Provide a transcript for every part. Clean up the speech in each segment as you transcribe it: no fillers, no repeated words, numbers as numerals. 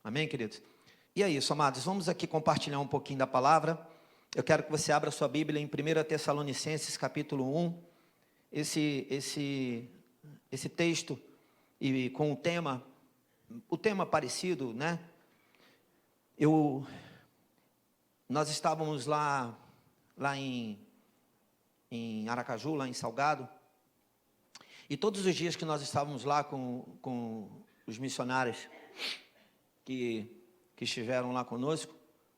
Amém, queridos? E é isso, amados, vamos aqui compartilhar um pouquinho da palavra. Eu quero que você abra sua Bíblia em 1 Tessalonicenses, capítulo 1. Esse texto, e com o tema parecido, né? Nós estávamos lá em Aracaju, lá em Salgado, e todos os dias que nós estávamos lá com os missionários que estiveram lá conosco,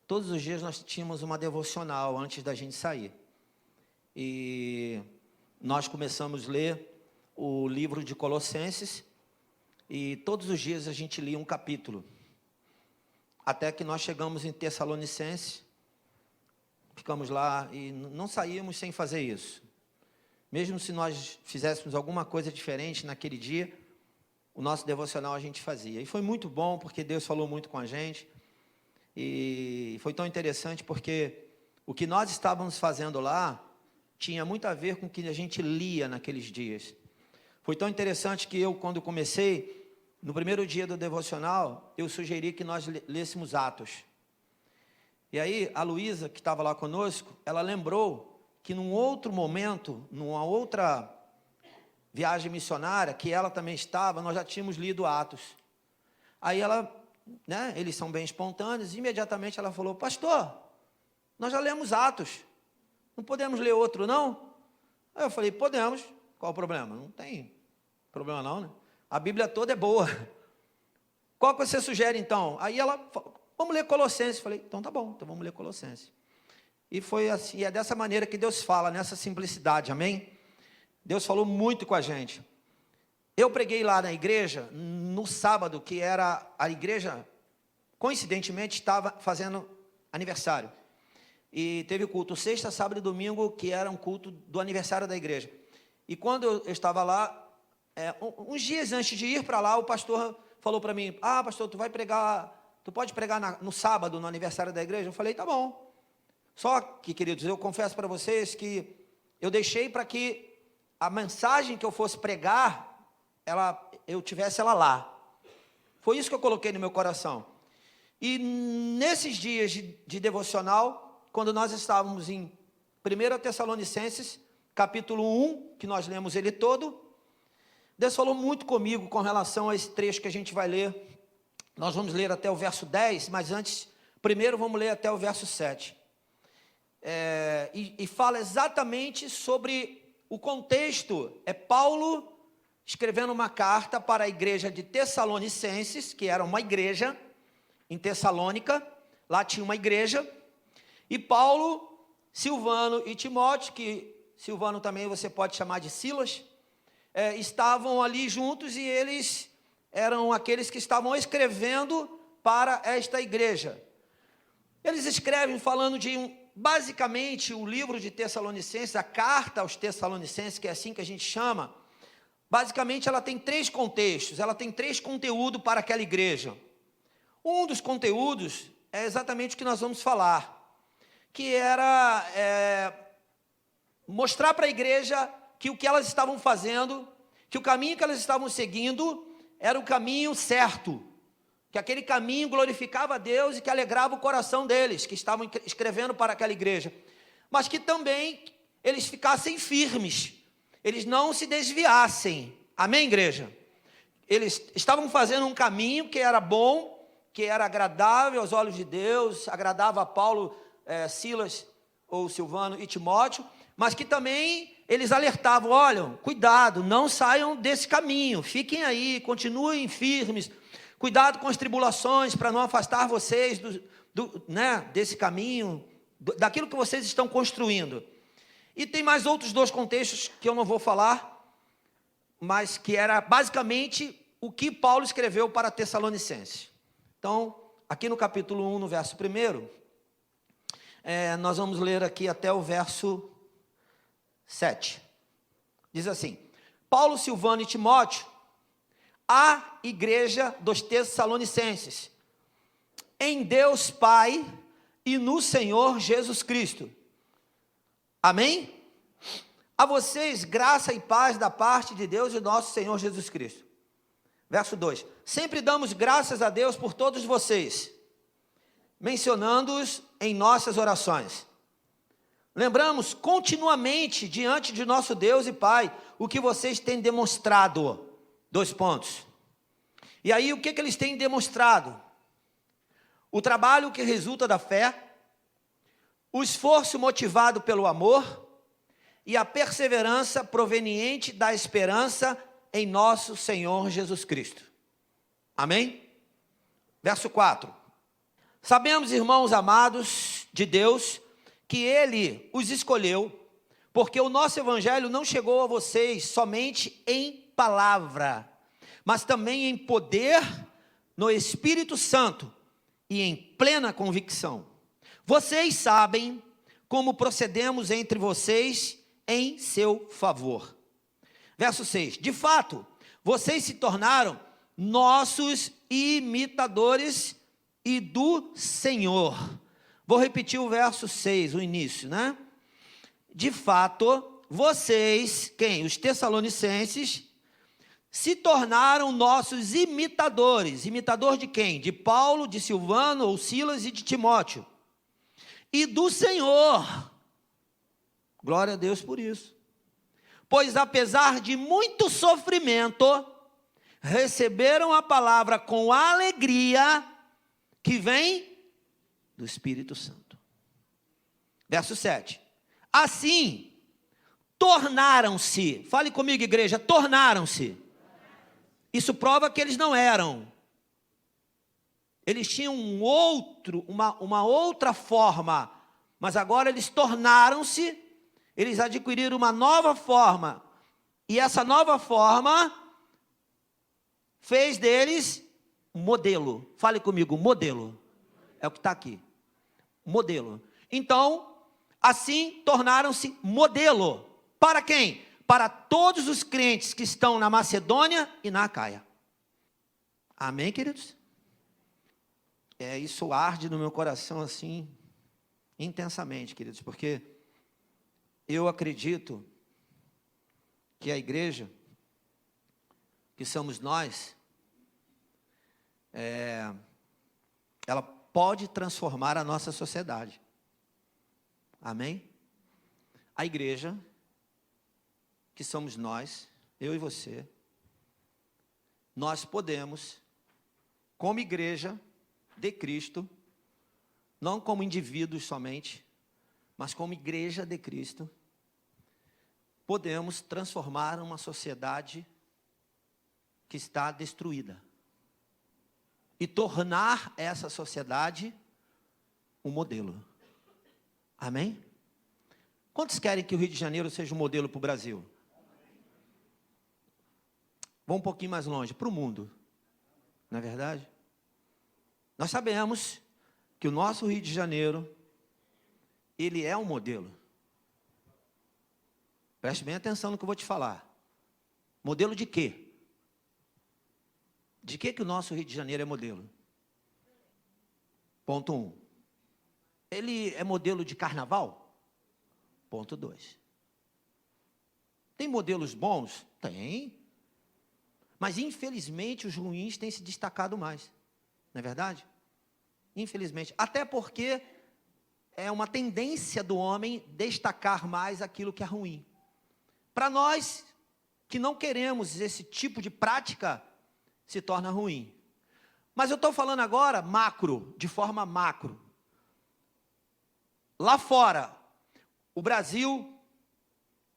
todos os dias nós tínhamos uma devocional antes da gente sair. E nós começamos a ler o livro de Colossenses, e todos os dias a gente lia um capítulo, até que nós chegamos em Tessalonicenses, ficamos lá e não saímos sem fazer isso. Mesmo se nós fizéssemos alguma coisa diferente naquele dia, o nosso devocional a gente fazia. E foi muito bom, porque Deus falou muito com a gente. E foi tão interessante, porque o que nós estávamos fazendo lá tinha muito a ver com o que a gente lia naqueles dias. Foi tão interessante que quando comecei, no primeiro dia do devocional, eu sugeri que nós lêssemos Atos. E aí, a Luísa, que estava lá conosco, ela lembrou que num outro momento, numa outra viagem missionária, que ela também estava, nós já tínhamos lido Atos. Aí ela, né, eles são bem espontâneos, imediatamente ela falou: pastor, nós já lemos Atos, não podemos ler outro não? Aí eu falei: podemos, qual o problema? Não tem problema não, né? A Bíblia toda é boa. Qual que você sugere então? Aí ela falou: vamos ler Colossenses. Eu falei: então tá bom, então vamos ler Colossenses. E foi assim, é dessa maneira que Deus fala, nessa simplicidade, amém? Deus falou muito com a gente. Eu preguei lá na igreja, no sábado, que era a igreja, coincidentemente, estava fazendo aniversário. E teve o culto sexta, sábado e domingo, que era um culto do aniversário da igreja. E quando eu estava lá, uns dias antes de ir para lá, o pastor falou para mim: ah, pastor, tu pode pregar no sábado, no aniversário da igreja? Eu falei: tá bom. Só que, queridos, eu confesso para vocês que eu deixei para que a mensagem que eu fosse pregar, eu tivesse ela lá. Foi isso que eu coloquei no meu coração. E nesses dias de devocional, quando nós estávamos em 1 Tessalonicenses, capítulo 1, que nós lemos ele todo, Deus falou muito comigo com relação a esse trecho que a gente vai ler. Nós vamos ler até o verso 10, mas antes, primeiro vamos ler até o verso 7. E fala exatamente sobre o contexto. É Paulo escrevendo uma carta para a igreja de Tessalonicenses, que era uma igreja em Tessalônica, lá tinha uma igreja, e Paulo, Silvano e Timóteo, que Silvano também você pode chamar de Silas, estavam ali juntos, e eles eram aqueles que estavam escrevendo para esta igreja. Eles escrevem falando basicamente, o livro de Tessalonicenses, a carta aos Tessalonicenses, que é assim que a gente chama, basicamente ela tem 3 contextos, ela tem 3 conteúdos para aquela igreja. Um dos conteúdos é exatamente o que nós vamos falar, que era mostrar para a igreja que o que elas estavam fazendo, que o caminho que elas estavam seguindo era o caminho certo, que aquele caminho glorificava a Deus e que alegrava o coração deles, que estavam escrevendo para aquela igreja, mas que também eles ficassem firmes, eles não se desviassem, amém, igreja? Eles estavam fazendo um caminho que era bom, que era agradável aos olhos de Deus, agradava a Paulo, Silas, ou Silvano e Timóteo, mas que também eles alertavam: olha, cuidado, não saiam desse caminho, fiquem aí, continuem firmes, cuidado com as tribulações, para não afastar vocês desse caminho, daquilo que vocês estão construindo. E tem mais outros 2 contextos que eu não vou falar, mas que era basicamente o que Paulo escreveu para Tessalonicenses. Então, aqui no capítulo 1, no verso 1, nós vamos ler aqui até o verso 7. Diz assim: Paulo, Silvano e Timóteo, a igreja dos Tessalonicenses, em Deus Pai e no Senhor Jesus Cristo. Amém? A vocês, graça e paz da parte de Deus e nosso Senhor Jesus Cristo. Verso 2: sempre damos graças a Deus por todos vocês, mencionando-os em nossas orações. Lembramos continuamente diante de nosso Deus e Pai o que vocês têm demonstrado. 2 pontos. E aí o que eles têm demonstrado? O trabalho que resulta da fé, o esforço motivado pelo amor e a perseverança proveniente da esperança em nosso Senhor Jesus Cristo. Amém? Verso 4. Sabemos, irmãos amados de Deus, que Ele os escolheu, porque o nosso evangelho não chegou a vocês somente em palavra, mas também em poder, no Espírito Santo e em plena convicção. Vocês sabem como procedemos entre vocês em seu favor. Verso 6. De fato, vocês se tornaram nossos imitadores e do Senhor. Vou repetir o verso 6, o início, né? De fato, vocês, quem? Os tessalonicenses, se tornaram nossos imitadores. Imitador de quem? De Paulo, de Silvano, ou Silas e de Timóteo. E do Senhor. Glória a Deus por isso. Pois apesar de muito sofrimento, receberam a palavra com alegria que vem do Espírito Santo. Verso 7. Assim, tornaram-se, fale comigo, igreja, tornaram-se. Isso prova que eles não eram. Eles tinham uma outra forma, mas agora eles tornaram-se, eles adquiriram uma nova forma. E essa nova forma fez deles um modelo. Fale comigo, modelo. É o que está aqui. Modelo. Então, assim tornaram-se modelo. Para quem? Para todos os crentes que estão na Macedônia e na Acaia. Amém, queridos? Isso arde no meu coração assim, intensamente, queridos, porque eu acredito que a igreja, que somos nós, ela pode transformar a nossa sociedade. Amém? A igreja, que somos nós, eu e você, nós podemos, como igreja de Cristo, não como indivíduos somente, mas como igreja de Cristo, podemos transformar uma sociedade que está destruída e tornar essa sociedade um modelo. Amém? Quantos querem que o Rio de Janeiro seja um modelo para o Brasil? Vamos um pouquinho mais longe, para o mundo. Não é verdade? Nós sabemos que o nosso Rio de Janeiro, ele é um modelo. Preste bem atenção no que eu vou te falar. Modelo de quê? De que o nosso Rio de Janeiro é modelo? Ponto 1. Ele é modelo de carnaval? Ponto 2. Tem modelos bons? Tem. Mas infelizmente os ruins têm se destacado mais. Não é verdade? Infelizmente. Até porque é uma tendência do homem destacar mais aquilo que é ruim. Para nós que não queremos esse tipo de prática, se torna ruim. Mas eu estou falando agora macro, de forma macro. Lá fora, o Brasil,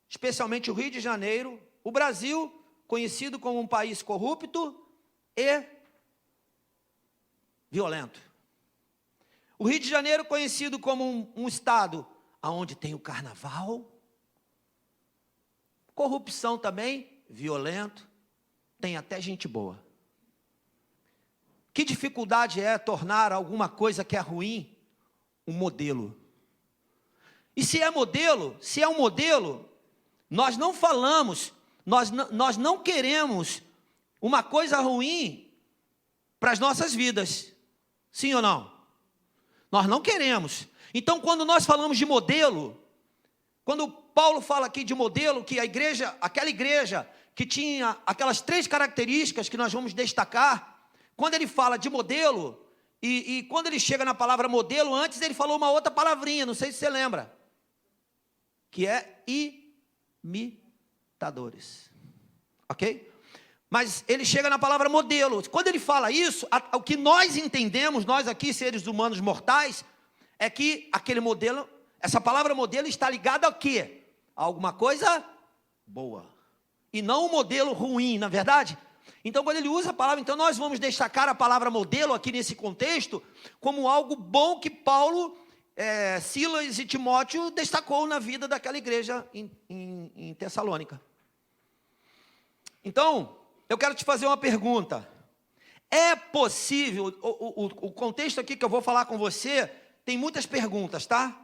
especialmente o Rio de Janeiro, o Brasil, conhecido como um país corrupto e violento. O Rio de Janeiro, conhecido como um estado onde tem o carnaval, corrupção também, violento, tem até gente boa. Que dificuldade é tornar alguma coisa que é ruim um modelo? E se é um modelo, nós não falamos, nós não queremos uma coisa ruim para as nossas vidas. Sim ou não? Nós não queremos. Então, quando nós falamos de modelo, quando Paulo fala aqui de modelo, que a igreja, aquela igreja que tinha aquelas 3 características que nós vamos destacar. Quando ele fala de modelo, e quando ele chega na palavra modelo, antes ele falou uma outra palavrinha, não sei se você lembra, que é imitadores, ok? Mas ele chega na palavra modelo. Quando ele fala isso, o que nós entendemos, nós aqui, seres humanos mortais, é que aquele modelo, essa palavra modelo está ligada ao quê? A alguma coisa boa, e não um modelo ruim, na verdade? Então, quando ele usa a palavra, então nós vamos destacar a palavra modelo aqui nesse contexto, como algo bom que Paulo, Silas e Timóteo destacou na vida daquela igreja em Tessalônica. Então, eu quero te fazer uma pergunta. É possível, o contexto aqui que eu vou falar com você, tem muitas perguntas, tá?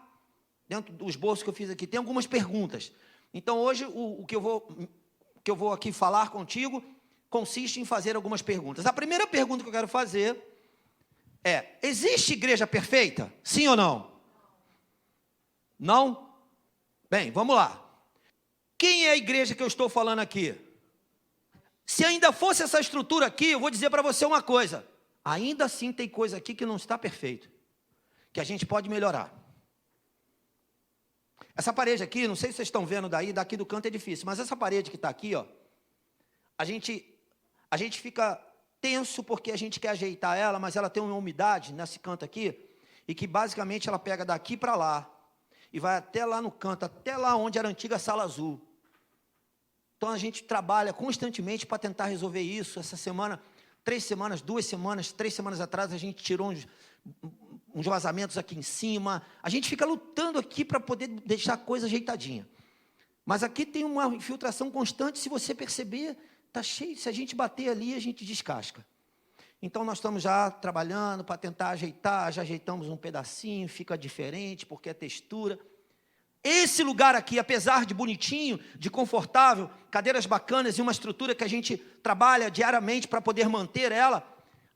Dentro do esboço que eu fiz aqui, tem algumas perguntas. Então, hoje, o que eu vou aqui falar contigo consiste em fazer algumas perguntas. A primeira pergunta que eu quero fazer é: existe igreja perfeita? Sim ou não? Não? Bem, vamos lá. Quem é a igreja que eu estou falando aqui? Se ainda fosse essa estrutura aqui, eu vou dizer para você uma coisa: ainda assim tem coisa aqui que não está perfeito, que a gente pode melhorar. Essa parede aqui, não sei se vocês estão vendo daqui do canto é difícil, mas essa parede que está aqui, ó, a gente fica tenso porque a gente quer ajeitar ela, mas ela tem uma umidade nesse canto aqui, e que basicamente ela pega daqui para lá, e vai até lá no canto, até lá onde era a antiga sala azul. Então a gente trabalha constantemente para tentar resolver isso. Essa semana, 3 semanas, 2 semanas, 3 semanas atrás, a gente tirou uns vazamentos aqui em cima. A gente fica lutando aqui para poder deixar a coisa ajeitadinha. Mas aqui tem uma infiltração constante, se você perceber, está cheio. Se a gente bater ali, a gente descasca. Então nós estamos já trabalhando para tentar ajeitar, já ajeitamos um pedacinho, fica diferente, porque é textura. Esse lugar aqui, apesar de bonitinho, de confortável, cadeiras bacanas e uma estrutura que a gente trabalha diariamente para poder manter ela,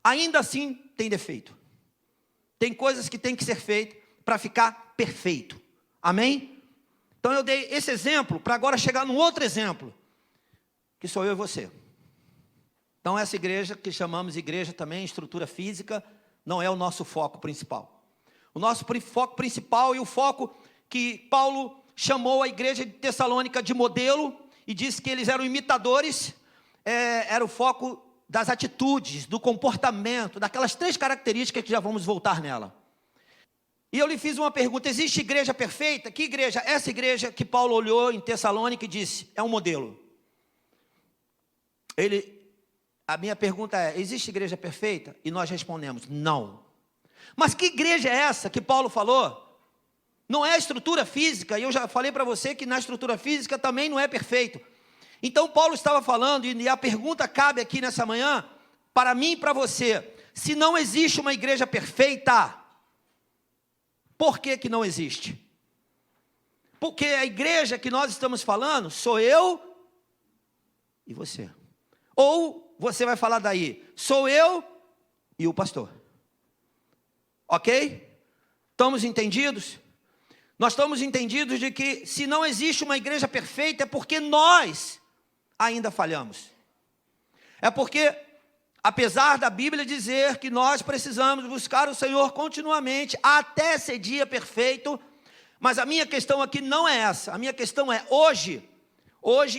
ainda assim tem defeito. Tem coisas que tem que ser feitas para ficar perfeito. Amém? Então eu dei esse exemplo para agora chegar num outro exemplo, que sou eu e você. Então essa igreja, que chamamos igreja também, estrutura física, não é o nosso foco principal. O nosso foco principal e o foco que Paulo chamou a igreja de Tessalônica de modelo, e disse que eles eram imitadores, era o foco das atitudes, do comportamento, daquelas 3 características que já vamos voltar nela. E eu lhe fiz uma pergunta: existe igreja perfeita? Que igreja? Essa igreja que Paulo olhou em Tessalônica e disse, é um modelo. A minha pergunta é: existe igreja perfeita? E nós respondemos, não. Mas que igreja é essa que Paulo falou? Não é a estrutura física, e eu já falei para você que na estrutura física também não é perfeito. Então Paulo estava falando, e a pergunta cabe aqui nessa manhã, para mim e para você: se não existe uma igreja perfeita, por que não existe? Porque a igreja que nós estamos falando, sou eu e você. Ou você vai falar daí, sou eu e o pastor. Ok? Estamos entendidos? Nós estamos entendidos de que se não existe uma igreja perfeita, é porque nós ainda falhamos. É porque, apesar da Bíblia dizer que nós precisamos buscar o Senhor continuamente, até ser dia perfeito, mas a minha questão aqui não é essa. A minha questão é hoje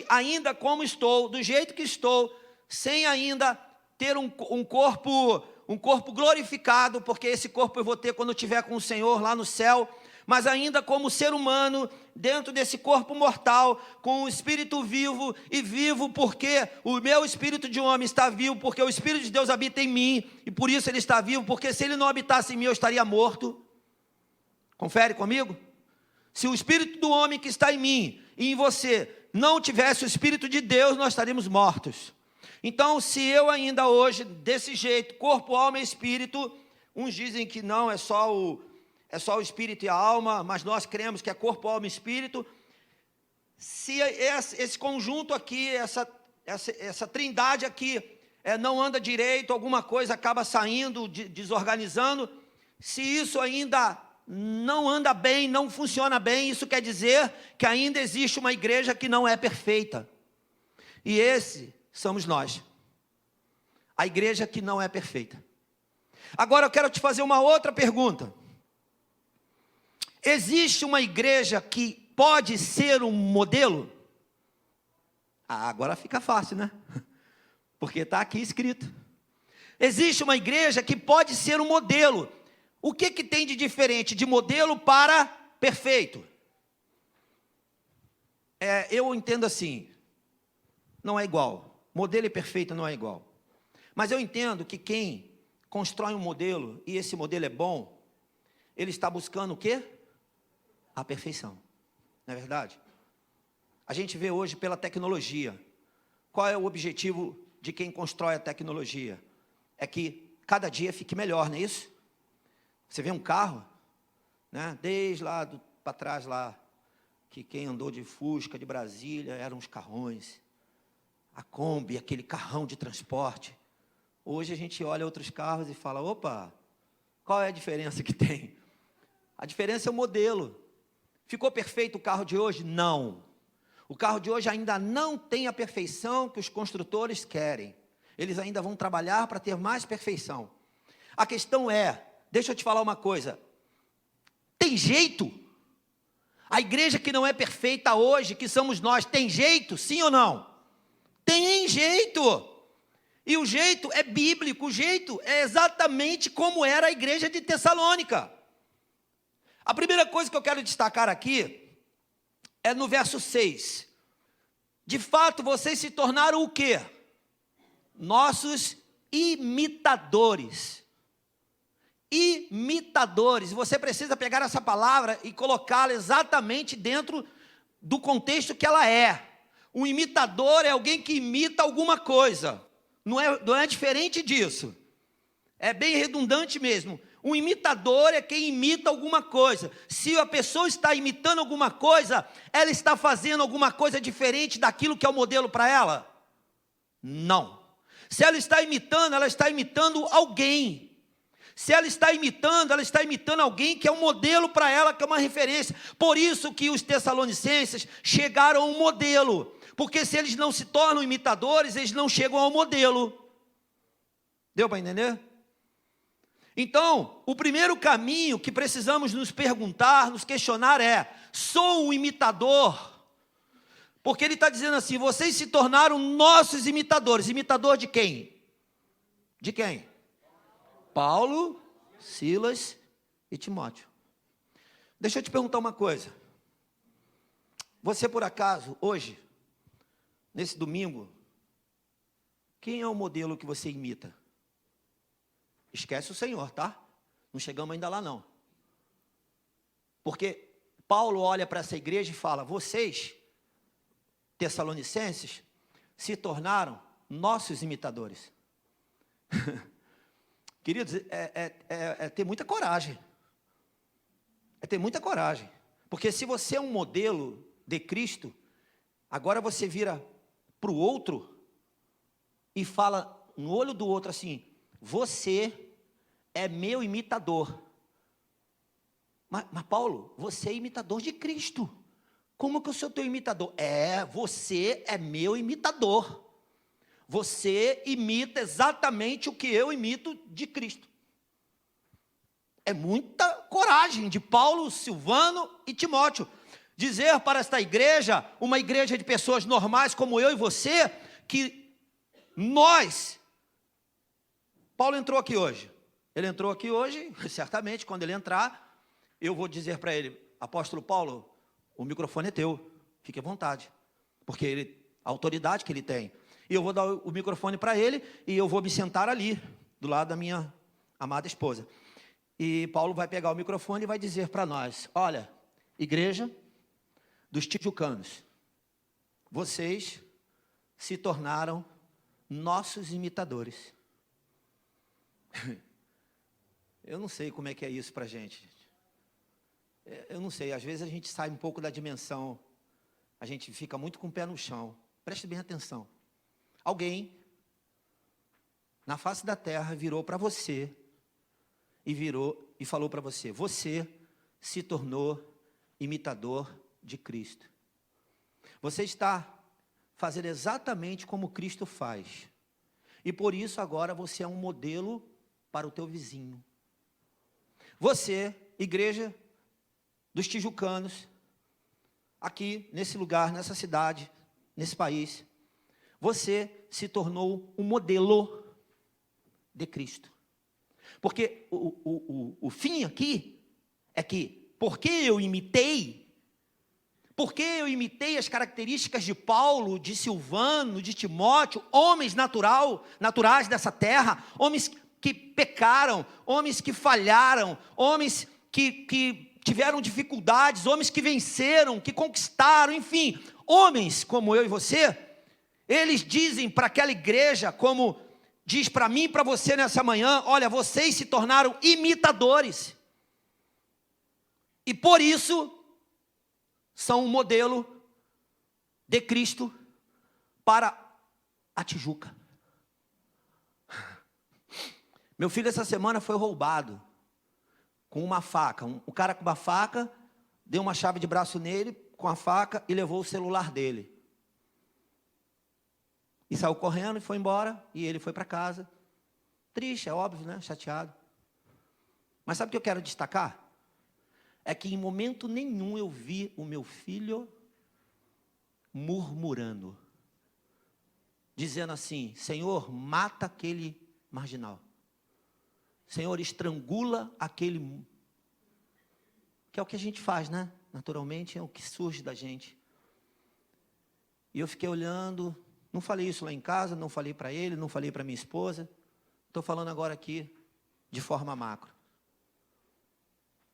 ainda como estou, do jeito que estou, sem ainda ter um corpo glorificado, porque esse corpo eu vou ter quando eu estiver com o Senhor lá no céu, mas ainda como ser humano, dentro desse corpo mortal, com o espírito vivo, e vivo porque o meu espírito de homem está vivo, porque o Espírito de Deus habita em mim, e por isso ele está vivo, porque se ele não habitasse em mim, eu estaria morto. Confere comigo? Se o espírito do homem que está em mim e em você não tivesse o Espírito de Deus, nós estaríamos mortos. Então, se eu ainda hoje, desse jeito, corpo, alma e espírito, uns dizem que não, é só o espírito e a alma, mas nós cremos que é corpo, alma e espírito. Se esse conjunto aqui, essa trindade aqui, não anda direito, alguma coisa acaba saindo, desorganizando, se isso ainda não anda bem, não funciona bem, isso quer dizer que ainda existe uma igreja que não é perfeita. E esse somos nós. A igreja que não é perfeita. Agora eu quero te fazer uma outra pergunta. Existe uma igreja que pode ser um modelo? Agora fica fácil, né? Porque está aqui escrito. Existe uma igreja que pode ser um modelo. O que tem de diferente de modelo para perfeito? Eu entendo assim, não é igual. Modelo e perfeito não é igual. Mas eu entendo que quem constrói um modelo, e esse modelo é bom, ele está buscando o quê? A perfeição. Não é verdade? A gente vê hoje pela tecnologia. Qual é o objetivo de quem constrói a tecnologia? É que cada dia fique melhor, não é isso? Você vê um carro, né? Desde lá para trás lá, que quem andou de Fusca, de Brasília, eram os carrões. A Kombi, aquele carrão de transporte. Hoje a gente olha outros carros e fala, opa, qual é a diferença que tem? A diferença é o modelo. Ficou perfeito o carro de hoje? Não. O carro de hoje ainda não tem a perfeição que os construtores querem. Eles ainda vão trabalhar para ter mais perfeição. A questão é, deixa eu te falar uma coisa, tem jeito? A igreja que não é perfeita hoje, que somos nós, tem jeito, sim ou não? Tem jeito. E o jeito é bíblico, o jeito é exatamente como era a igreja de Tessalônica. A primeira coisa que eu quero destacar aqui é no verso 6. De fato, vocês se tornaram o quê? Nossos imitadores. Imitadores. Você precisa pegar essa palavra e colocá-la exatamente dentro do contexto que ela é. Um imitador é alguém que imita alguma coisa. Não é diferente disso. É bem redundante mesmo. Um imitador é quem imita alguma coisa. Se a pessoa está imitando alguma coisa, ela está fazendo alguma coisa diferente daquilo que é o modelo para ela? Não. Se ela está imitando alguém. Se ela está imitando alguém que é um modelo para ela, que é uma referência. Por isso que os tessalonicenses chegaram a um modelo. Porque se eles não se tornam imitadores, eles não chegam ao modelo. Deu para entender? Então, o primeiro caminho que precisamos nos perguntar, nos questionar é, sou um imitador? Porque ele está dizendo assim, vocês se tornaram nossos imitadores. Imitador de quem? De quem? Paulo, Silas e Timóteo. Deixa eu te perguntar uma coisa. Você, por acaso, hoje, nesse domingo, quem é o modelo que você imita? Esquece o Senhor, tá? Não chegamos ainda lá, não. Porque Paulo olha para essa igreja e fala, vocês, tessalonicenses, se tornaram nossos imitadores. Queridos, é ter muita coragem. É ter muita coragem. Porque se você é um modelo de Cristo, agora você vira para o outro e fala no olho do outro assim, você é meu imitador. Mas Paulo, você é imitador de Cristo. Como que eu sou teu imitador? Você é meu imitador. Você imita exatamente o que eu imito de Cristo. É muita coragem de Paulo, Silvano e Timóteo. Dizer para esta igreja, uma igreja de pessoas normais como eu e você, que nós... Paulo entrou aqui hoje. Ele entrou aqui hoje, certamente, quando ele entrar, eu vou dizer para ele, apóstolo Paulo, o microfone é teu, fique à vontade. Porque a autoridade que ele tem. E eu vou dar o microfone para ele e eu vou me sentar ali, do lado da minha amada esposa. E Paulo vai pegar o microfone e vai dizer para nós, olha, igreja dos tijucanos, vocês se tornaram nossos imitadores. Eu não sei como é que é isso para a gente. Eu não sei, às vezes a gente sai um pouco da dimensão, a gente fica muito com o pé no chão. Preste bem atenção. Alguém, na face da terra, virou para você, e falou para você, você se tornou imitador de Cristo. Você está fazer exatamente como Cristo faz. E por isso agora você é um modelo para o teu vizinho. Você, igreja dos tijucanos, aqui nesse lugar, nessa cidade, nesse país, você se tornou um modelo de Cristo. Porque o fim aqui é que, porque eu imitei as características de Paulo, de Silvano, de Timóteo, homens naturais dessa terra, homens que pecaram, homens que falharam, homens que tiveram dificuldades, homens que venceram, que conquistaram, enfim, homens como eu e você, eles dizem para aquela igreja, como diz para mim e para você nessa manhã, olha, vocês se tornaram imitadores, e por isso, são um modelo de Cristo para a Tijuca. Meu filho essa semana foi roubado com uma faca. O cara com uma faca deu uma chave de braço nele com a faca e levou o celular dele. E saiu correndo e foi embora. E ele foi para casa. Triste, é óbvio, né? Chateado. Mas sabe o que eu quero destacar? É que em momento nenhum eu vi o meu filho murmurando, dizendo assim, Senhor, mata aquele marginal. Senhor, estrangula aquele... Que é o que a gente faz, né? Naturalmente, é o que surge da gente. E eu fiquei olhando, não falei isso lá em casa, não falei para ele, não falei para minha esposa. Estou falando agora aqui de forma macro.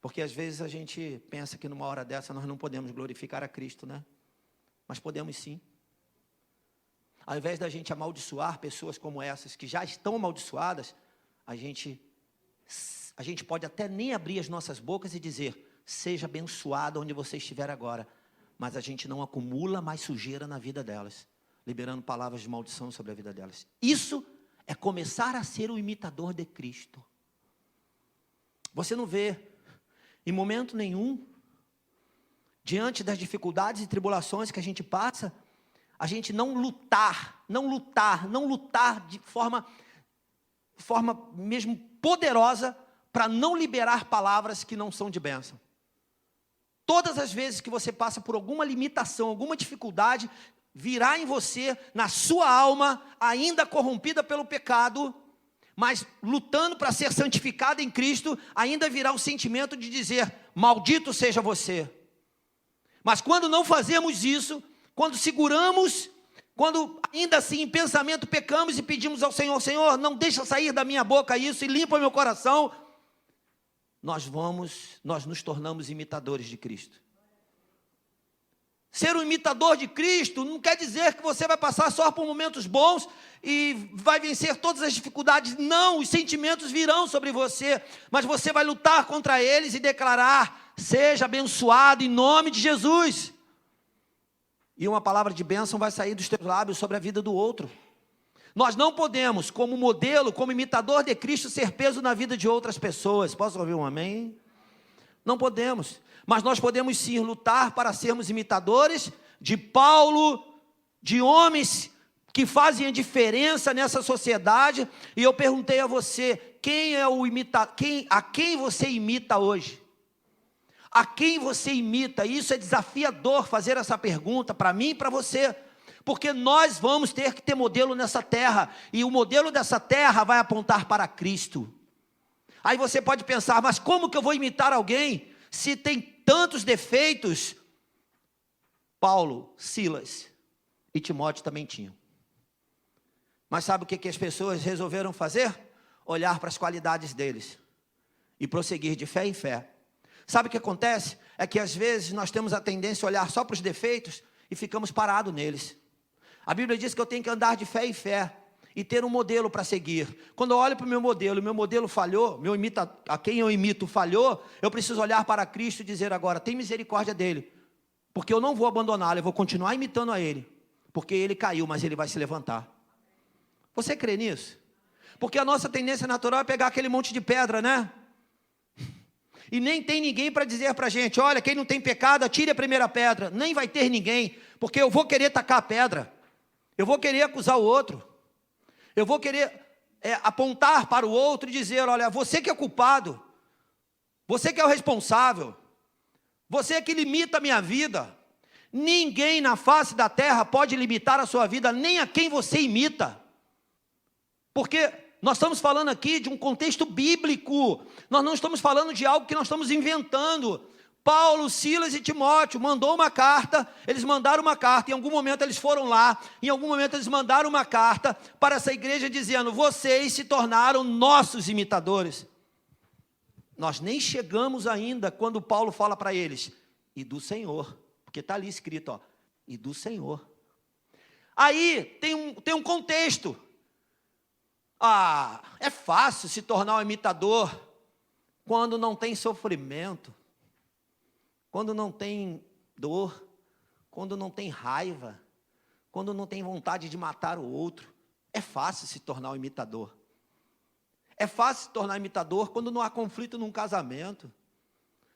Porque às vezes a gente pensa que numa hora dessa nós não podemos glorificar a Cristo, né? Mas podemos sim. Ao invés da gente amaldiçoar pessoas como essas, que já estão amaldiçoadas, a gente pode até nem abrir as nossas bocas e dizer, seja abençoado onde você estiver agora. Mas a gente não acumula mais sujeira na vida delas, liberando palavras de maldição sobre a vida delas. Isso é começar a ser o imitador de Cristo. Você não vê em momento nenhum, diante das dificuldades e tribulações que a gente passa, a gente não lutar de forma mesmo poderosa, para não liberar palavras que não são de bênção. Todas as vezes que você passa por alguma limitação, alguma dificuldade, virá em você, na sua alma, ainda corrompida pelo pecado, mas lutando para ser santificado em Cristo, ainda virá o sentimento de dizer, maldito seja você. Mas quando não fazemos isso, quando seguramos, quando ainda assim em pensamento pecamos e pedimos ao Senhor, Senhor, não deixa sair da minha boca isso e limpa meu coração, nós nos tornamos imitadores de Cristo. Ser um imitador de Cristo não quer dizer que você vai passar só por momentos bons e vai vencer todas as dificuldades. Não, os sentimentos virão sobre você, mas você vai lutar contra eles e declarar, seja abençoado em nome de Jesus. E uma palavra de bênção vai sair dos teus lábios sobre a vida do outro. Nós não podemos, como modelo, como imitador de Cristo, ser peso na vida de outras pessoas. Posso ouvir um amém? Não podemos. Mas nós podemos sim lutar para sermos imitadores de Paulo, de homens que fazem a diferença nessa sociedade. E eu perguntei a você, a quem você imita hoje? A quem você imita? Isso é desafiador fazer essa pergunta para mim e para você. Porque nós vamos ter que ter modelo nessa terra. E o modelo dessa terra vai apontar para Cristo. Aí você pode pensar, mas como que eu vou imitar alguém se tem tantos defeitos? Paulo, Silas e Timóteo também tinham. Mas sabe o que as pessoas resolveram fazer? Olhar para as qualidades deles e prosseguir de fé em fé. Sabe o que acontece? É que às vezes nós temos a tendência a olhar só para os defeitos e ficamos parados neles. A Bíblia diz que eu tenho que andar de fé em fé e ter um modelo para seguir. Quando eu olho para o meu modelo falhou, a quem eu imito falhou, eu preciso olhar para Cristo e dizer agora, tem misericórdia dele, porque eu não vou abandoná-lo, eu vou continuar imitando a ele, porque ele caiu, mas ele vai se levantar. Você crê nisso? Porque a nossa tendência natural é pegar aquele monte de pedra, né? E nem tem ninguém para dizer para a gente, olha, quem não tem pecado, atire a primeira pedra. Nem vai ter ninguém, porque eu vou querer tacar a pedra. Eu vou querer acusar o outro. Eu vou querer apontar para o outro e dizer, olha, você que é culpado, você que é o responsável, você que limita a minha vida. Ninguém na face da terra pode limitar a sua vida, nem a quem você imita. Porque nós estamos falando aqui de um contexto bíblico. Nós não estamos falando de algo que nós estamos inventando. Paulo, Silas e Timóteo mandou uma carta, eles mandaram uma carta, em algum momento eles foram lá, em algum momento eles mandaram uma carta para essa igreja dizendo, vocês se tornaram nossos imitadores. Nós nem chegamos ainda quando Paulo fala para eles, e do Senhor, porque está ali escrito, e do Senhor. Aí tem um contexto. É fácil se tornar um imitador quando não tem sofrimento, quando não tem dor, quando não tem raiva, quando não tem vontade de matar o outro. É fácil se tornar um imitador. É fácil se tornar imitador quando não há conflito num casamento,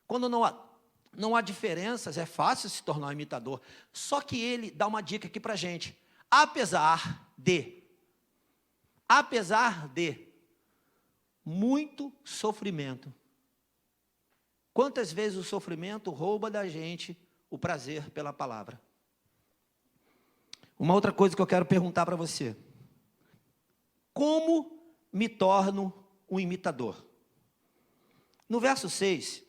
quando não há diferenças, é fácil se tornar um imitador. Só que ele dá uma dica aqui para a gente. Apesar de muito sofrimento. Quantas vezes o sofrimento rouba da gente o prazer pela palavra? Uma outra coisa que eu quero perguntar para você. Como me torno um imitador? No verso 6,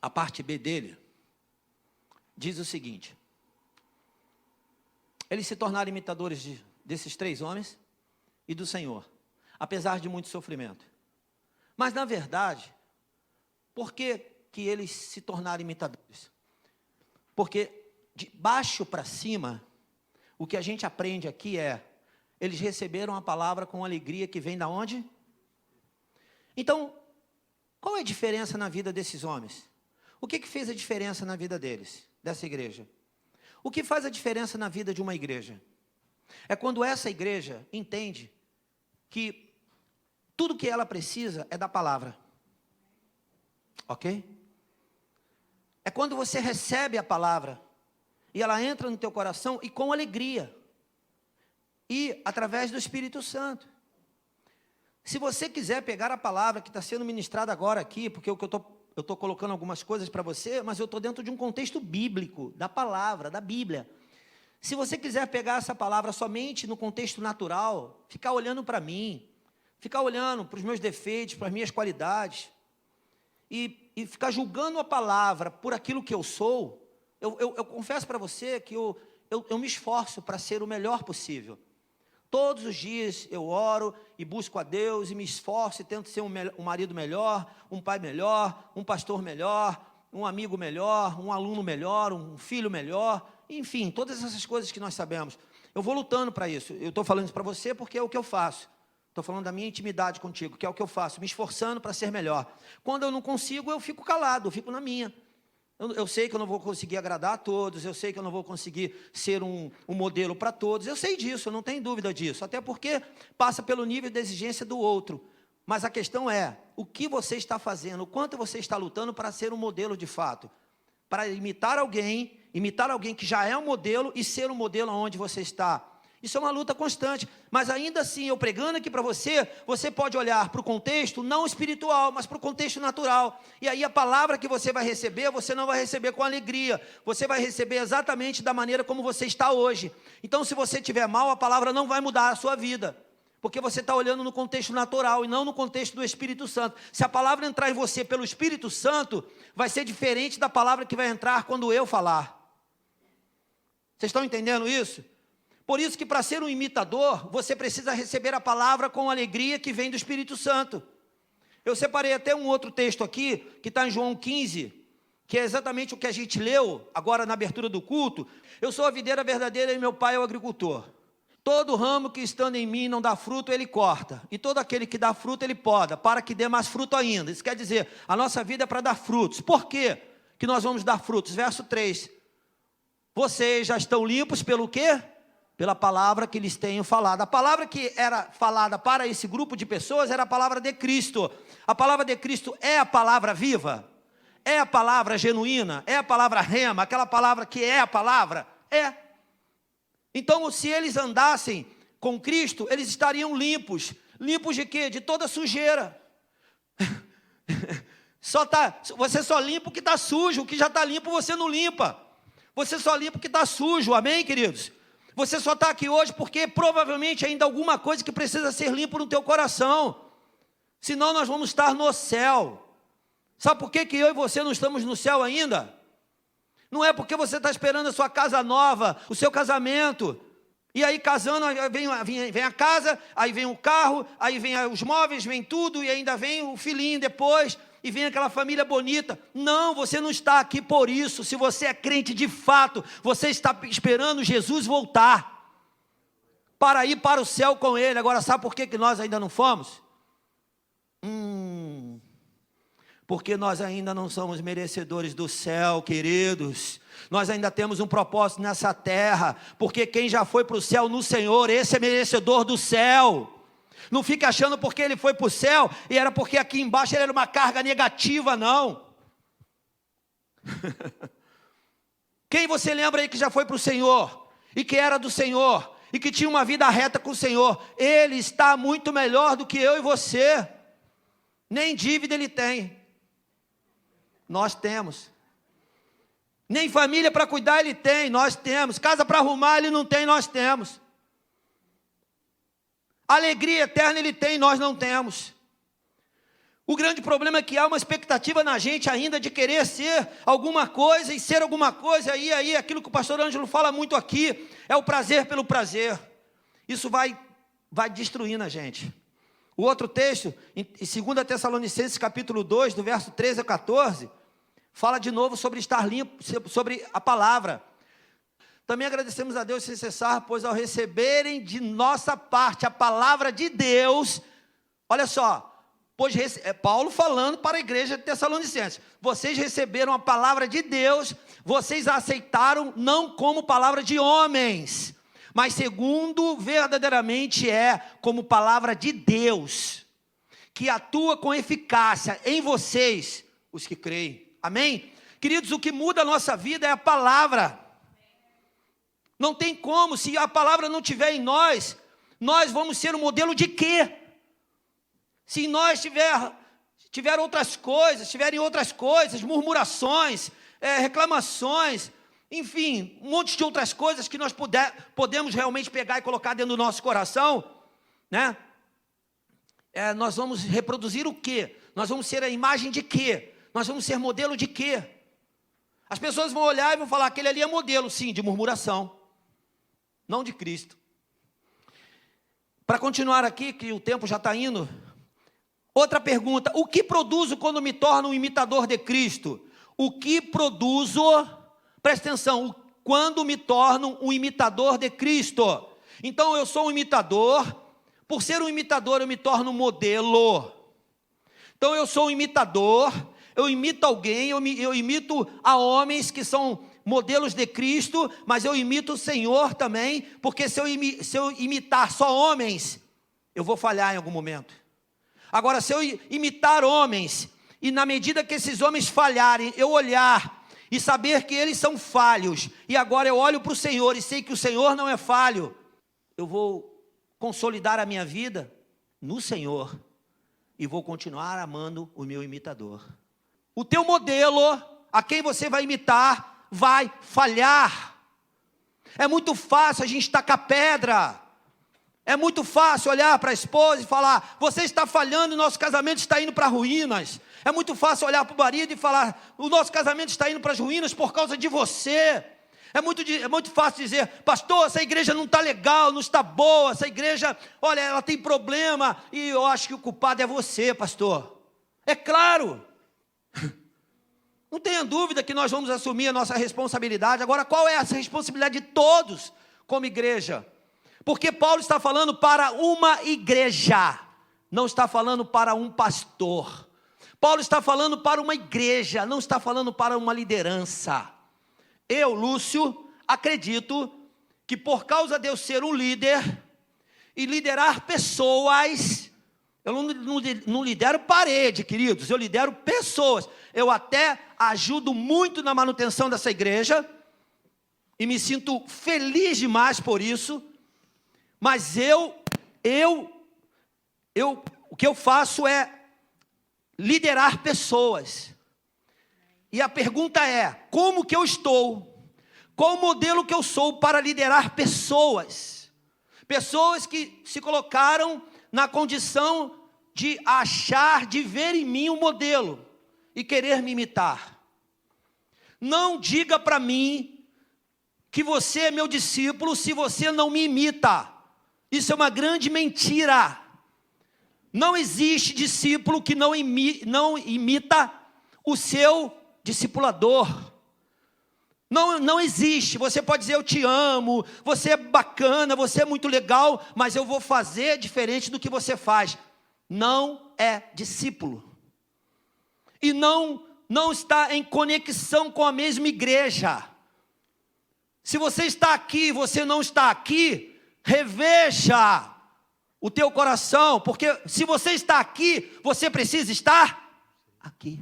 a parte B dele, diz o seguinte. Eles se tornaram imitadores desses 3 homens e do Senhor, apesar de muito sofrimento. Mas, na verdade, por que eles se tornaram imitadores? Porque de baixo para cima, o que a gente aprende aqui eles receberam a palavra com alegria que vem da onde? Então, qual é a diferença na vida desses homens? O que fez a diferença na vida deles, dessa igreja? O que faz a diferença na vida de uma igreja? É quando essa igreja entende que tudo que ela precisa é da palavra. Ok? É quando você recebe a palavra e ela entra no teu coração e com alegria. E através do Espírito Santo. Se você quiser pegar a palavra que está sendo ministrada agora aqui, porque eu estou colocando algumas coisas para você, mas eu estou dentro de um contexto bíblico, da palavra, da Bíblia. Se você quiser pegar essa palavra somente no contexto natural, ficar olhando para mim, ficar olhando para os meus defeitos, para as minhas qualidades, e ficar julgando a palavra por aquilo que eu sou, eu confesso para você que eu me esforço para ser o melhor possível. Todos os dias eu oro e busco a Deus e me esforço e tento ser um marido melhor, um pai melhor, um pastor melhor, um amigo melhor, um aluno melhor, um filho melhor, enfim, todas essas coisas que nós sabemos. Eu vou lutando para isso. Eu estou falando isso para você porque é o que eu faço. Estou falando da minha intimidade contigo, que é o que eu faço, me esforçando para ser melhor. Quando eu não consigo, eu fico calado, eu fico na minha. Eu sei que eu não vou conseguir agradar a todos, eu sei que eu não vou conseguir ser um modelo para todos, eu sei disso, eu não tenho dúvida disso, até porque passa pelo nível de exigência do outro. Mas a questão é, o que você está fazendo, o quanto você está lutando para ser um modelo de fato, para imitar alguém que já é um modelo e ser um modelo onde você está. Isso é uma luta constante, mas ainda assim, eu pregando aqui para você, você pode olhar para o contexto não espiritual, mas para o contexto natural, e aí a palavra que você vai receber, você não vai receber com alegria, você vai receber exatamente da maneira como você está hoje. Então, se você estiver mal, a palavra não vai mudar a sua vida, porque você está olhando no contexto natural e não no contexto do Espírito Santo. Se a palavra entrar em você pelo Espírito Santo, vai ser diferente da palavra que vai entrar quando eu falar. Vocês estão entendendo isso? Por isso que para ser um imitador, você precisa receber a palavra com alegria que vem do Espírito Santo. Eu separei até um outro texto aqui, que está em João 15, que é exatamente o que a gente leu agora na abertura do culto. Eu sou a videira verdadeira e meu pai é o agricultor. Todo ramo que estando em mim não dá fruto, ele corta. E todo aquele que dá fruto, ele poda, para que dê mais fruto ainda. Isso quer dizer, a nossa vida é para dar frutos. Por quê que nós vamos dar frutos? Verso 3. Vocês já estão limpos pelo quê? Pela palavra que lhes tenho falado. A palavra que era falada para esse grupo de pessoas era a palavra de Cristo. A palavra de Cristo é a palavra viva? É a palavra genuína? É a palavra rema? Aquela palavra que é a palavra? É. Então, se eles andassem com Cristo, eles estariam limpos. Limpos de quê? De toda sujeira. Você só limpa o que está sujo, o que já está limpo você não limpa. Você só limpa o que está sujo, amém, queridos? Você só está aqui hoje porque provavelmente ainda alguma coisa que precisa ser limpa no teu coração. Senão nós vamos estar no céu. Sabe por que eu e você não estamos no céu ainda? Não é porque você está esperando a sua casa nova, o seu casamento. E aí casando, vem a casa, aí vem o carro, aí vem os móveis, vem tudo, e ainda vem o filhinho depois, e vem aquela família bonita. Não, você não está aqui por isso. Se você é crente de fato, você está esperando Jesus voltar, para ir para o céu com Ele. Agora, sabe por que nós ainda não fomos? Porque nós ainda não somos merecedores do céu, queridos. Nós ainda temos um propósito nessa terra, porque quem já foi para o céu no Senhor, esse é merecedor do céu. Não fica achando porque ele foi para o céu, e era porque aqui embaixo ele era uma carga negativa, não. Quem você lembra aí que já foi para o Senhor, e que era do Senhor, e que tinha uma vida reta com o Senhor? Ele está muito melhor do que eu e você. Nem dívida ele tem. Nós temos. Nem família para cuidar ele tem, nós temos. Casa para arrumar ele não tem, nós temos. Alegria eterna ele tem, nós não temos. O grande problema é que há uma expectativa na gente ainda de querer ser alguma coisa e ser alguma coisa. E aí aquilo que o pastor Ângelo fala muito aqui, é o prazer pelo prazer. Isso vai destruindo a gente. O outro texto, em 2 Tessalonicenses capítulo 2, do verso 13 a 14, fala de novo sobre estar limpo, sobre a palavra. Também agradecemos a Deus sem cessar, pois ao receberem de nossa parte a palavra de Deus, olha só, Paulo falando para a igreja de Tessalonicenses, vocês receberam a palavra de Deus, vocês a aceitaram não como palavra de homens, mas segundo verdadeiramente é, como palavra de Deus, que atua com eficácia em vocês, os que creem. Amém? Queridos, o que muda a nossa vida é a palavra. Não tem como, se a palavra não estiver em nós, nós vamos ser um modelo de quê? Se em nós tiverem outras coisas, murmurações, reclamações, enfim, um monte de outras coisas que nós podemos realmente pegar e colocar dentro do nosso coração, né? Nós vamos reproduzir o quê? Nós vamos ser a imagem de quê? Nós vamos ser modelo de quê? As pessoas vão olhar e vão falar, aquele ali é modelo, sim, de murmuração, não de Cristo. Para continuar aqui, que o tempo já está indo, outra pergunta, o que produzo quando me torno um imitador de Cristo? O que produzo, presta atenção, quando me torno um imitador de Cristo? Então eu sou um imitador, por ser um imitador eu me torno um modelo. Então eu sou um imitador, eu imito alguém, eu imito a homens que são modelos de Cristo, mas eu imito o Senhor também, porque se eu imitar só homens, eu vou falhar em algum momento. Agora, se eu imitar homens, e na medida que esses homens falharem, eu olhar e saber que eles são falhos, e agora eu olho para o Senhor e sei que o Senhor não é falho, eu vou consolidar a minha vida no Senhor, e vou continuar amando o meu imitador. O teu modelo, a quem você vai imitar, vai falhar. É muito fácil a gente tacar pedra. É muito fácil olhar para a esposa e falar, você está falhando, o nosso casamento está indo para ruínas. É muito fácil olhar para o marido e falar, o nosso casamento está indo para as ruínas por causa de você. É muito fácil dizer, pastor, essa igreja não está legal, não está boa, essa igreja, olha, ela tem problema, e eu acho que o culpado é você, pastor. É claro. Não tenha dúvida que nós vamos assumir a nossa responsabilidade. Agora, qual é essa responsabilidade de todos como igreja? Porque Paulo está falando para uma igreja, não está falando para um pastor. Paulo está falando para uma igreja, não está falando para uma liderança. Eu, Lúcio, acredito que por causa de eu ser um líder e liderar pessoas, eu não lidero parede, queridos, eu lidero pessoas. Eu até ajudo muito na manutenção dessa igreja. e me sinto feliz demais por isso, mas o que eu faço é liderar pessoas. E a pergunta é, como que eu estou? Qual o modelo que eu sou para liderar pessoas? Pessoas que se colocaram na condição de achar, de ver em mim um modelo e querer me imitar. Não diga para mim que você é meu discípulo se você não me imita. Isso é uma grande mentira. Não existe discípulo que não imita o seu discipulador. Não existe. Você pode dizer eu te amo, você é bacana, você é muito legal, mas eu vou fazer diferente do que você faz. Não é discípulo. E não está em conexão com a mesma igreja. Se você está aqui e você não está aqui, reveja o teu coração, porque se você está aqui, você precisa estar aqui.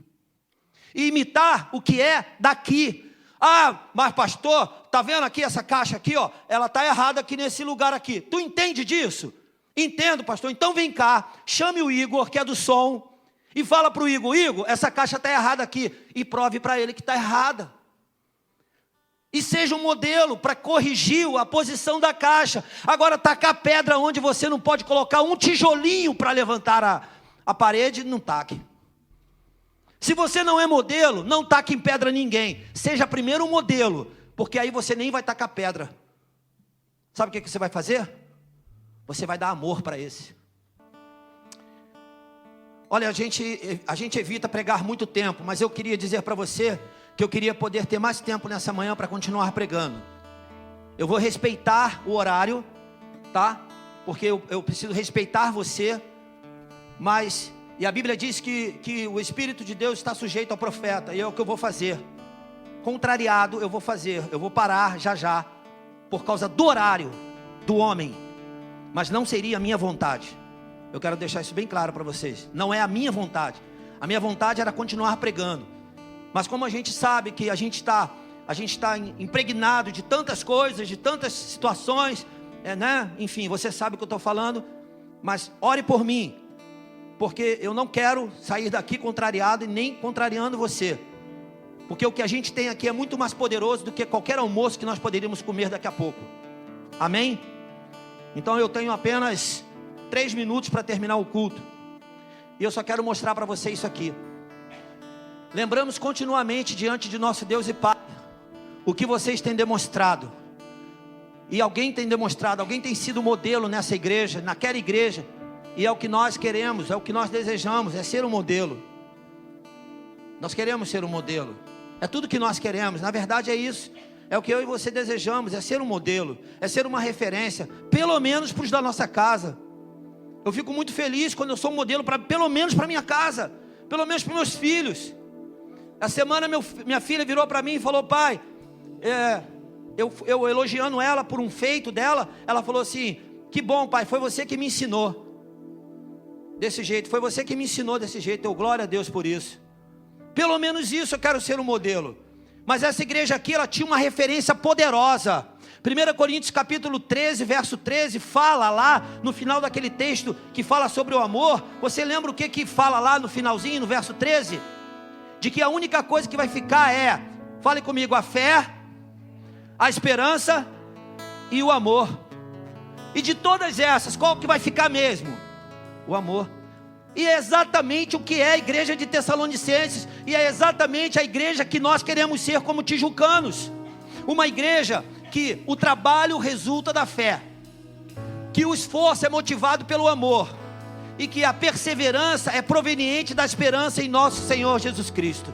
E imitar o que é daqui. Ah, mas pastor, tá vendo aqui essa caixa aqui, ó? Ela está errada aqui nesse lugar aqui. Tu entende disso? Entendo, pastor. Então vem cá, chame o Igor, que é do som, e fala para o Igor, essa caixa está errada aqui. E prove para ele que está errada. E seja um modelo para corrigir a posição da caixa. Agora, tacar pedra onde você não pode colocar um tijolinho para levantar a parede, não taque. Se você não é modelo, não taque em pedra ninguém. Seja primeiro um modelo, porque aí você nem vai tacar pedra. Sabe o que você vai fazer? Você vai dar amor para esse. Olha, a gente evita pregar muito tempo, mas eu queria dizer para você que eu queria poder ter mais tempo nessa manhã para continuar pregando. Eu vou respeitar o horário, tá? Porque eu preciso respeitar você, mas... E a Bíblia diz que o Espírito de Deus está sujeito ao profeta, e é o que eu vou fazer. Contrariado, eu vou fazer, eu vou parar já, por causa do horário do homem, mas não seria a minha vontade. Eu quero deixar isso bem claro para vocês. Não é a minha vontade. A minha vontade era continuar pregando. Mas como a gente sabe que a gente está impregnado de tantas coisas, de tantas situações, né? Enfim, você sabe o que eu estou falando. Mas ore por mim, porque eu não quero sair daqui contrariado e nem contrariando você. Porque o que a gente tem aqui é muito mais poderoso do que qualquer almoço que nós poderíamos comer daqui a pouco. Amém? Então eu tenho apenas 3 minutos para terminar o culto. E eu só quero mostrar para você isso aqui. Lembramos continuamente diante de nosso Deus e Pai o que vocês têm demonstrado. E alguém tem demonstrado, alguém tem sido modelo nessa igreja, naquela igreja. E é o que nós queremos, é o que nós desejamos, é ser um modelo. Nós queremos ser um modelo. É tudo que nós queremos, na verdade é isso. É o que eu e você desejamos, é ser um modelo, é ser uma referência, pelo menos para os da nossa casa. Eu fico muito feliz quando eu sou um modelo, pelo menos para minha casa, pelo menos para meus filhos. A semana minha filha virou para mim e falou: pai, eu elogiando ela por um feito dela, ela falou assim: que bom, pai, foi você que me ensinou desse jeito, foi você que me ensinou desse jeito. Eu glória a Deus por isso. Pelo menos isso eu quero ser um modelo. Mas essa igreja aqui, ela tinha uma referência poderosa. 1 Coríntios capítulo 13, verso 13, fala lá no final daquele texto que fala sobre o amor. Você lembra o que fala lá no finalzinho, no verso 13? De que a única coisa que vai ficar é, fale comigo, a fé, a esperança e o amor. E de todas essas, qual que vai ficar mesmo? O amor. E é exatamente o que é a igreja de Tessalonicenses. E é exatamente a igreja que nós queremos ser como tijucanos. Uma igreja que o trabalho resulta da fé, que o esforço é motivado pelo amor, e que a perseverança é proveniente da esperança em nosso Senhor Jesus Cristo.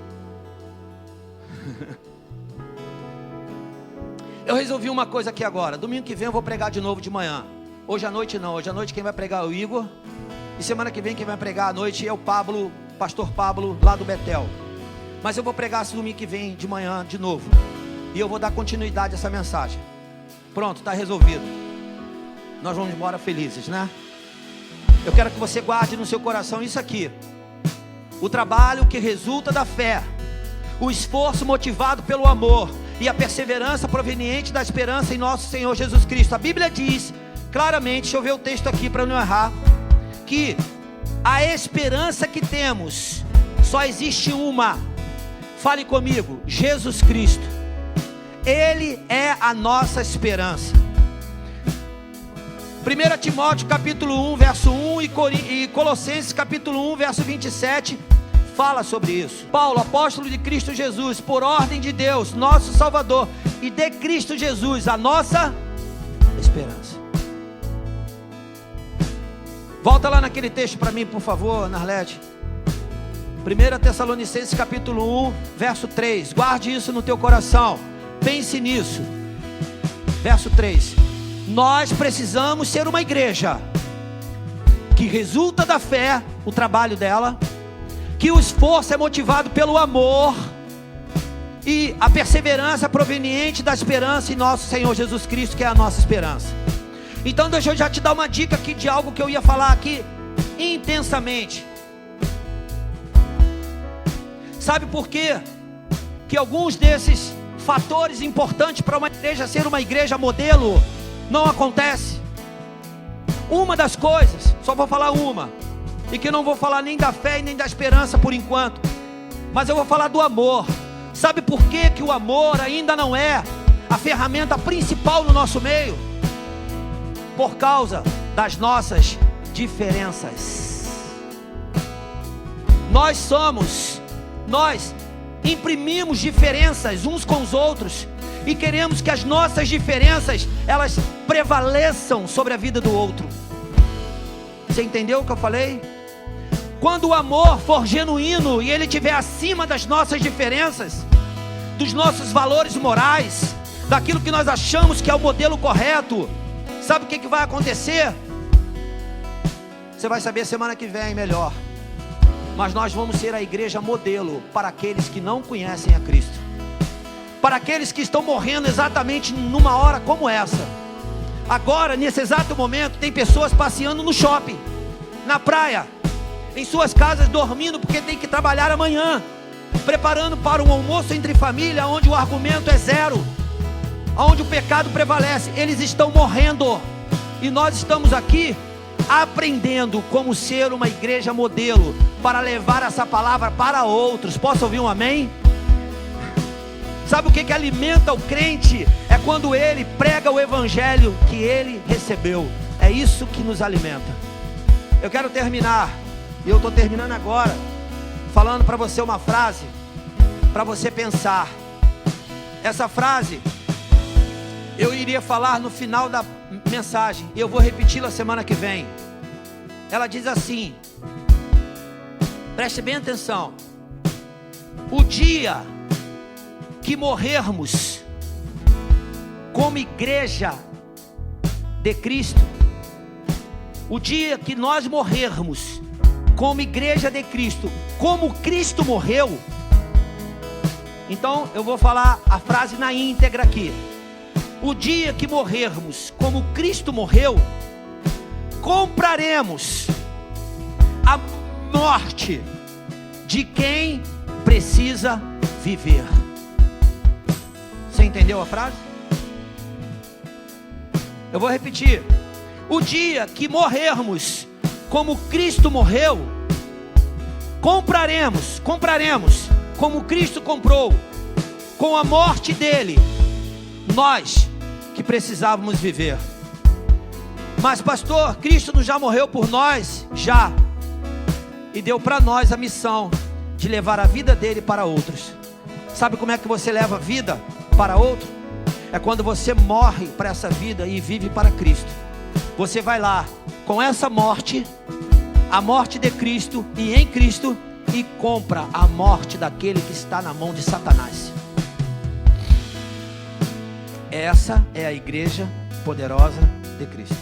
Eu resolvi uma coisa aqui agora. Domingo que vem eu vou pregar de novo de manhã. Hoje à noite não, hoje à noite quem vai pregar é o Igor. E semana que vem quem vai pregar à noite é o Pablo, pastor Pablo, lá do Betel. Mas eu vou pregar esse domingo que vem de manhã de novo. E eu vou dar continuidade a essa mensagem. Pronto, está resolvido. Nós vamos embora felizes, né? Eu quero que você guarde no seu coração isso aqui. O trabalho que resulta da fé, o esforço motivado pelo amor, e a perseverança proveniente da esperança em nosso Senhor Jesus Cristo. A Bíblia diz claramente, deixa eu ver o texto aqui para não errar, que a esperança que temos, só existe uma. Fale comigo: Jesus Cristo. Ele é a nossa esperança. 1 Timóteo capítulo 1, verso 1 e Colossenses capítulo 1, verso 27 fala sobre isso. Paulo, apóstolo de Cristo Jesus, por ordem de Deus, nosso Salvador, e de Cristo Jesus, a nossa esperança. Volta lá naquele texto para mim, por favor, Narlete. 1 Tessalonicenses capítulo 1, verso 3. Guarde isso no teu coração. Pense nisso. Verso 3. Nós precisamos ser uma igreja que resulta da fé, o trabalho dela, que o esforço é motivado pelo amor e a perseverança proveniente da esperança em nosso Senhor Jesus Cristo, que é a nossa esperança. Então deixa eu já te dar uma dica aqui de algo que eu ia falar aqui intensamente. Sabe por quê? Que alguns desses fatores importantes para uma igreja ser uma igreja modelo não acontece. Uma das coisas, só vou falar uma, e que não vou falar nem da fé e nem da esperança por enquanto, mas eu vou falar do amor. Sabe por quê que o amor ainda não é a ferramenta principal no nosso meio? Por causa das nossas diferenças. Nós imprimimos diferenças uns com os outros e queremos que as nossas diferenças, elas prevaleçam sobre a vida do outro. Você entendeu o que eu falei? Quando o amor for genuíno e ele estiver acima das nossas diferenças, dos nossos valores morais, daquilo que nós achamos que é o modelo correto, sabe o que vai acontecer? Você vai saber semana que vem melhor. Mas nós vamos ser a igreja modelo para aqueles que não conhecem a Cristo, para aqueles que estão morrendo exatamente numa hora como essa. Agora, nesse exato momento, tem pessoas passeando no shopping, na praia, em suas casas dormindo porque tem que trabalhar amanhã, preparando para um almoço entre família, onde o argumento é zero, onde o pecado prevalece. Eles estão morrendo e nós estamos aqui aprendendo como ser uma igreja modelo para levar essa palavra para outros. Posso ouvir um amém? Sabe o que alimenta o crente? É quando ele prega o evangelho que ele recebeu. É isso que nos alimenta. Eu quero terminar, e eu estou terminando agora, falando para você uma frase, para você pensar. Essa frase eu iria falar no final da mensagem, e eu vou repeti-la semana que vem. Ela diz assim, preste bem atenção: o dia que morrermos como igreja de Cristo, o dia que nós morrermos como igreja de Cristo, como Cristo morreu. Então eu vou falar a frase na íntegra aqui. O dia que morrermos como Cristo morreu, compraremos a morte de quem precisa viver. Você entendeu a frase? Eu vou repetir. O dia que morrermos como Cristo morreu, compraremos como Cristo comprou, com a morte dele, nós que precisávamos viver. Mas pastor, Cristo não já morreu por nós? Já. E deu para nós a missão de levar a vida dele para outros. Sabe como é que você leva a vida para outro? É quando você morre para essa vida e vive para Cristo. Você vai lá com essa morte, a morte de Cristo e em Cristo, e compra a morte daquele que está na mão de Satanás. Essa é a igreja poderosa de Cristo.